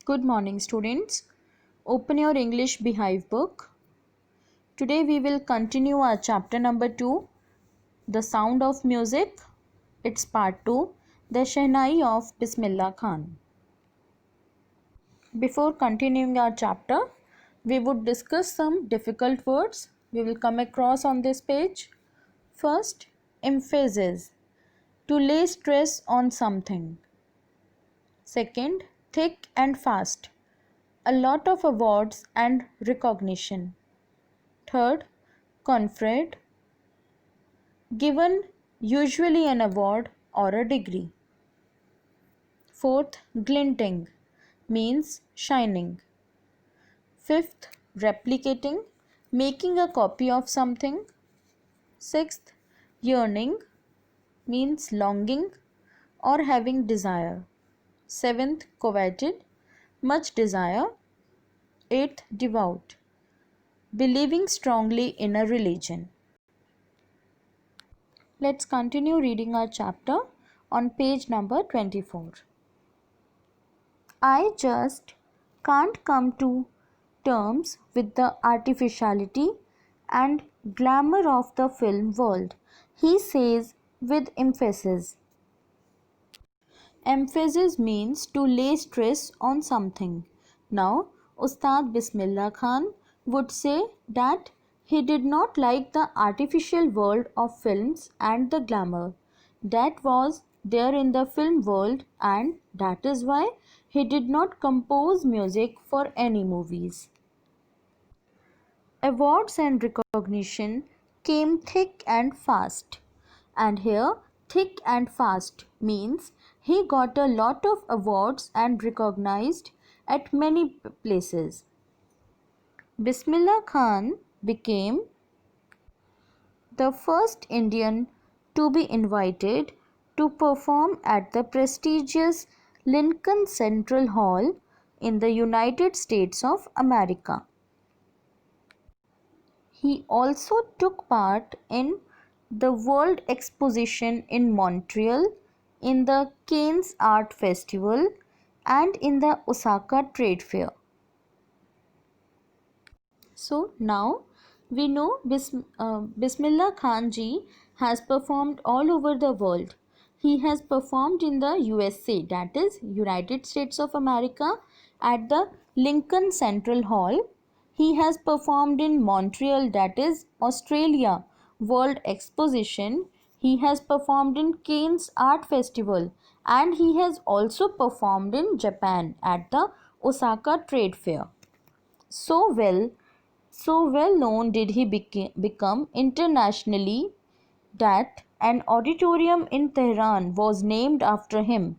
Good morning, students. Open your English Beehive book. Today we will continue our chapter number 2, The Sound of Music. It's part 2, The Shehnai of Bismillah Khan. Before continuing our chapter, we would discuss some difficult words we will come across on this page. First, emphasis, to lay stress on something. Second, thick and fast, a lot of awards and recognition. Third, conferred, given usually an award or a degree. Fourth, glinting, means shining. Fifth, replicating, making a copy of something. Sixth, yearning, means longing or having desire. Seventh, coveted, much desire. Eighth, devout, believing strongly in a religion. Let's continue reading our chapter on page number 24. I just can't come to terms with the artificiality and glamour of the film world, he says with emphasis. Emphasis means to lay stress on something. Now, Ustad Bismillah Khan would say that he did not like the artificial world of films and the glamour that was there in the film world, and that is why he did not compose music for any movies. Awards and recognition came thick and fast. And here, thick and fast means he got a lot of awards and recognized at many places. Bismillah Khan became the first Indian to be invited to perform at the prestigious Lincoln Central Hall in the United States of America. He also took part in the World Exposition in Montreal, in the Cannes Art Festival, and in the Osaka Trade Fair. So now we know Bismillah Khan ji has performed all over the world. He has performed in the USA, that is United States of America, at the Lincoln Central Hall. He has performed in Montreal, that is Australia, World Exposition. He has performed in Cannes Art Festival, and he has also performed in Japan at the Osaka Trade Fair. So well known did he become internationally that an auditorium in Tehran was named after him.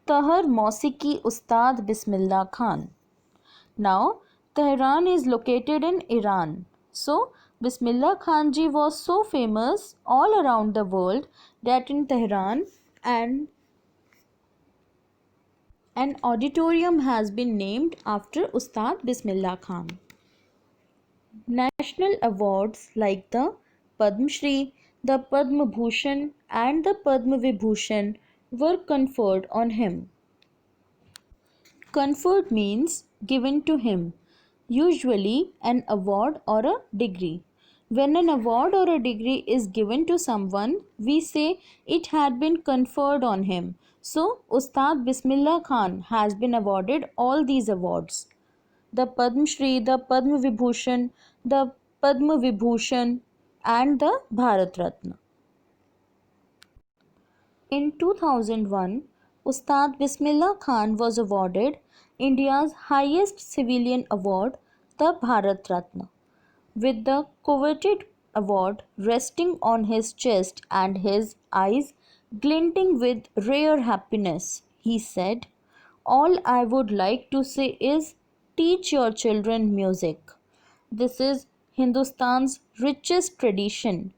Tahar Mausiki Ustad Bismillah Khan. Now, Tehran is located in Iran. So, Bismillah Khan ji was so famous all around the world that in Tehran an auditorium has been named after Ustad Bismillah Khan. National awards like the Padma Shri, the Padma Bhushan, and the Padma Vibhushan were conferred on him. Conferred means given to him, usually an award or a degree. When an award or a degree is given to someone, we say it had been conferred on him. So, Ustad Bismillah Khan has been awarded all these awards. The Padma Shri, the Padma Vibhushan, the Padma Vibhushan, and the Bharat Ratna. In 2001, Ustad Bismillah Khan was awarded India's highest civilian award, the Bharat Ratna. With the coveted award resting on his chest and his eyes glinting with rare happiness, he said, "All I would like to say is teach your children music. This is Hindustan's richest tradition.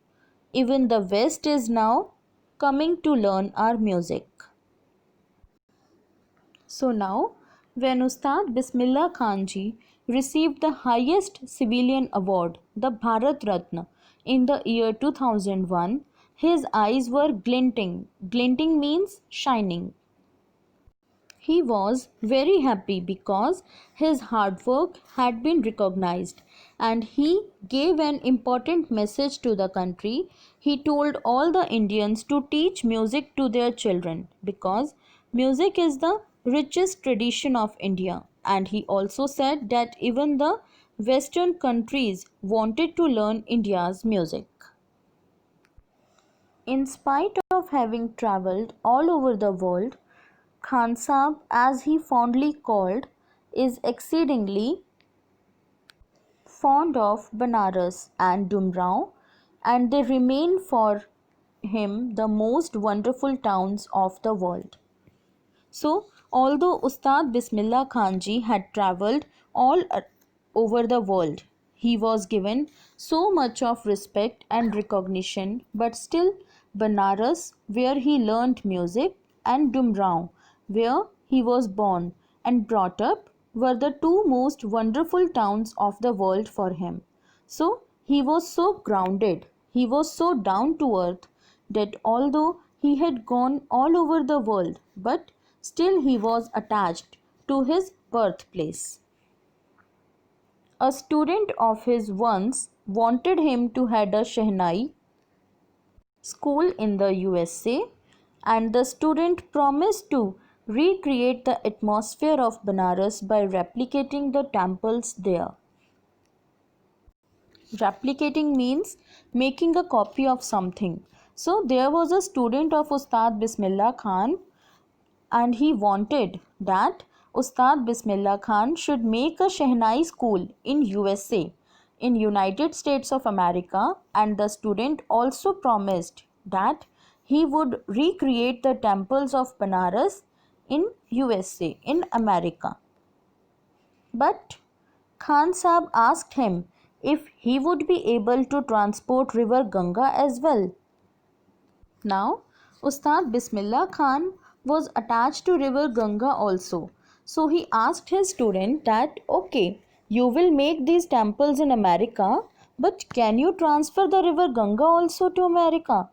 Even the West is now coming to learn our music." So now, when Ustad Bismillah Khan ji received the highest civilian award, the Bharat Ratna, in the year 2001, his eyes were glinting. Glinting means shining. He was very happy because his hard work had been recognized, and he gave an important message to the country. He told all the Indians to teach music to their children because music is the richest tradition of India. And he also said that even the Western countries wanted to learn India's music. In spite of having traveled all over the world, Khan Sahib, as he fondly called, is exceedingly fond of Banaras and Dumrao, and they remain for him the most wonderful towns of the world. So, although Ustad Bismillah Khan ji had travelled all over the world, he was given so much of respect and recognition, but still Banaras, where he learnt music, and Dumrao, where he was born and brought up, were the two most wonderful towns of the world for him. So he was so grounded, he was so down to earth, that although he had gone all over the world, but still he was attached to his birthplace. A student of his once wanted him to head a Shehnai school in the USA, and the student promised to recreate the atmosphere of Banaras by replicating the temples there. Replicating means making a copy of something. So there was a student of Ustad Bismillah Khan, and he wanted that Ustad Bismillah Khan should make a Shehnai school in USA, in United States of America, and the student also promised that he would recreate the temples of Banaras in USA, in America. But Khan Sahib asked him if he would be able to transport river Ganga as well. Now, Ustad Bismillah Khan was attached to river Ganga also. So he asked his student that, okay, you will make these temples in America, but can you transfer the river Ganga also to America?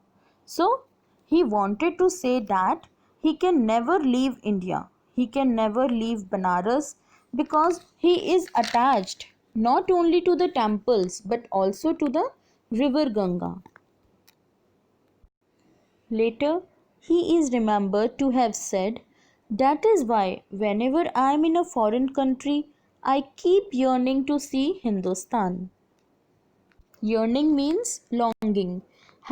So he wanted to say that he can never leave India. He can never leave Banaras because he is attached not only to the temples but also to the river Ganga. Later, he is remembered to have said, "That is why, whenever I am in a foreign country, I keep yearning to see Hindustan." Yearning means longing,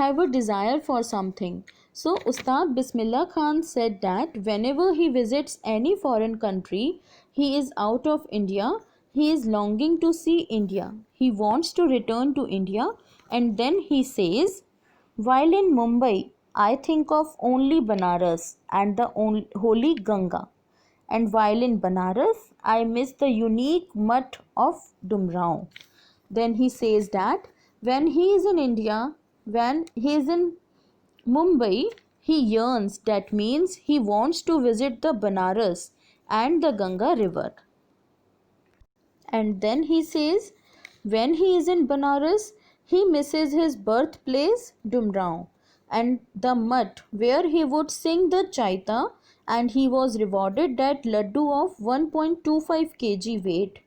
have a desire for something. So, Ustad Bismillah Khan said that whenever he visits any foreign country, he is out of India, he is longing to see India. He wants to return to India, and then he says, "While in Mumbai, I think of only Banaras and the holy Ganga. And while in Banaras, I miss the unique mutt of Dumrao." Then he says that when he is in India, when he is in Mumbai, he yearns, that means he wants to visit the Banaras and the Ganga river. And then he says, when he is in Banaras, he misses his birthplace, Dumrao, and the mutt where he would sing the Chaita, and he was rewarded that laddu of 1.25 kg weight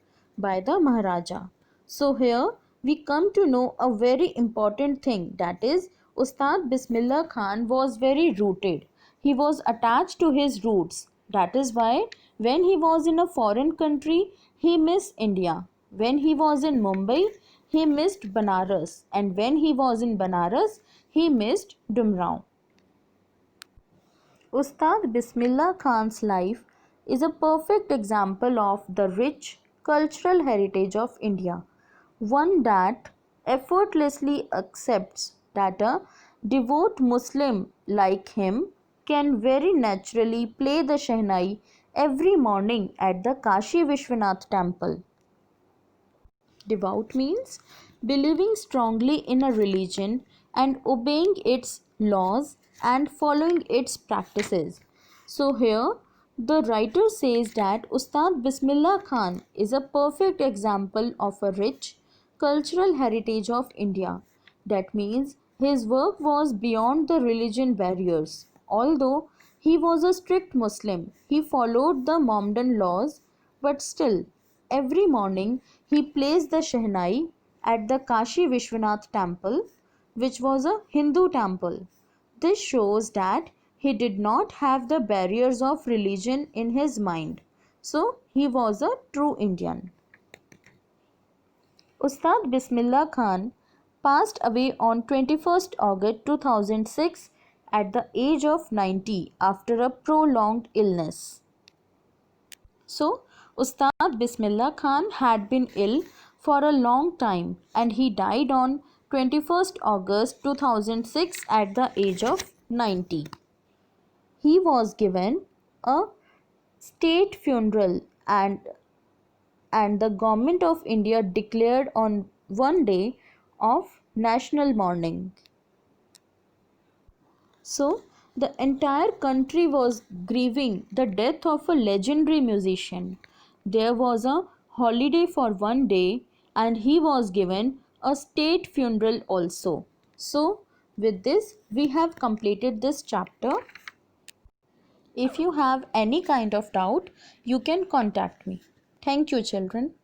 by the Maharaja. So here we come to know a very important thing, that is Ustad Bismillah Khan was very rooted. He was attached to his roots. That is why when he was in a foreign country, he missed India. When he was in Mumbai, he missed Banaras. And when he was in Banaras, he missed Dumrao. Ustad Bismillah Khan's life is a perfect example of the rich cultural heritage of India, one that effortlessly accepts that a devout Muslim like him can very naturally play the Shehnai every morning at the Kashi Vishwanath temple. Devout means believing strongly in a religion and obeying its laws and following its practices. So here the writer says that Ustad Bismillah Khan is a perfect example of a rich cultural heritage of India. That means His work was beyond the religion barriers. Although he was a strict Muslim, he followed the Mohammedan laws, but still, every morning he placed the Shehnai at the Kashi Vishwanath temple, which was a Hindu temple. This shows that he did not have the barriers of religion in his mind. So, he was a true Indian. Ustad Bismillah Khan passed away on 21st August 2006 at the age of 90 after a prolonged illness. So, Ustad Bismillah Khan had been ill for a long time and he died on 21st August 2006 at the age of 90. He was given a state funeral and the government of India declared on one day of national mourning. So, the entire country was grieving the death of a legendary musician. There was a holiday for one day and he was given a state funeral also. So, with this, we have completed this chapter. If you have any kind of doubt, you can contact me. Thank you, children.